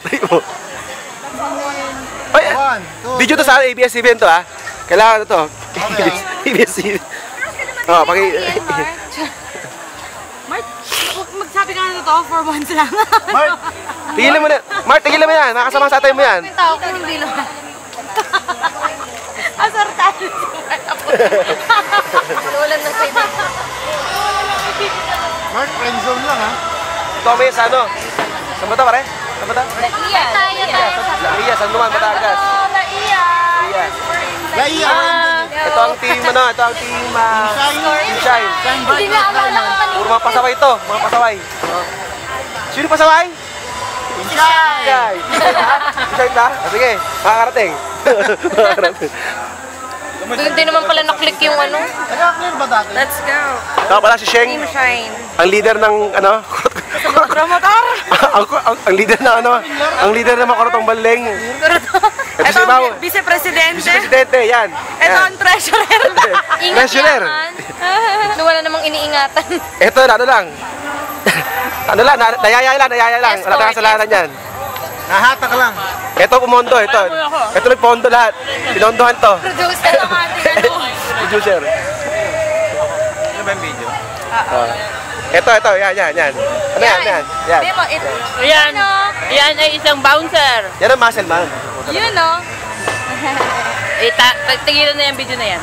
Tayo mo. Ay, video to sa ABS-CBN to, ha? Kailangan na to. ABS-CBN. Oh, paki... Mart, magsabi ka na to for once lang. Mart, tigilan mo na. Mart, tigilan mo yan. Nakasama sa atay mo yan. May tao ko hindi naman. Asartan. Lulan na kayo. Mart, friend zone lang, ha? Ito kami sa ano? Saan ba ito, pare? Saan ba ito? Laiya. Laiya, San Juan, Batangas. Laiya. Laiya. Laiya. Ito ang team, ano? Ito ang team... Team Shine. Hindi na alala ko kanina. Puro mga pasaway ito. Mga pasaway. Sino pasaway? Team Shine. Shine na? Sige, makakarating. Makakarating. Hindi naman pala naklik yung ano. Nag-clear ba dati? Let's go. Ito pala si Sheng. Team Shine. Ang leader ng ano? Promotor. ang leader na ano? Ang leader ng Makorotong Baling. Ito ang vice-presidente. Vice-presidente, yan. Ito ang treasurer. Treasurer. Wala namang iniingatan. Ito na, ano lang. Ano lang, nayaya lang. Wala kang kasalanan yan. Nahatak lang. Ito pumondo, ito. Ito nagpondo lahat. Pinondohan to. Producer ng ating ano. Producer. Ano ba yung video? Ito, yan. Ano yan? Demo, ito. Yan ay isang bouncer. Yan ang muscle man. Yun o. Tigilan na yung video na yan.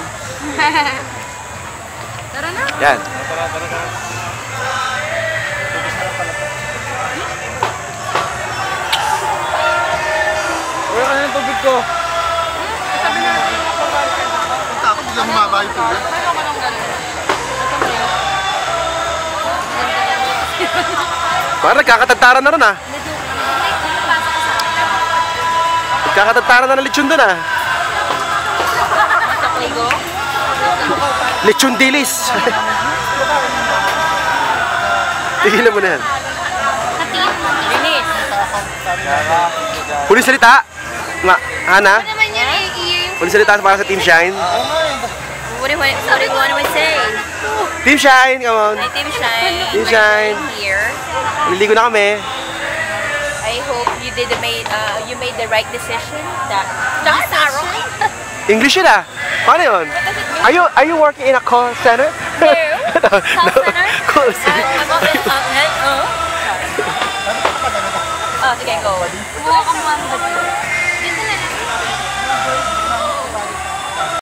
Tara na. Yan. Wala ka na ng tubig ko. Takot lang humaba yung tubig. Parang nagkakatantaran na ron, ah. Nagkakatantaran na ng lechon dun, ah. Lechon dilis. Tigilan mo na yan. Binis. Huling salita. Hana? Ano naman yan Huling salita para sa Team Shine. What do you want to say? Team Shine, come on. Hi, Team Shine. Team Shine. I'm here. Naliligo na kami. I hope you made the right decision. Just arrow. English yun, ah. Paano yun? Are you working in a call center? No. Call center? Call center. Oh, sige, go. Buka ka man.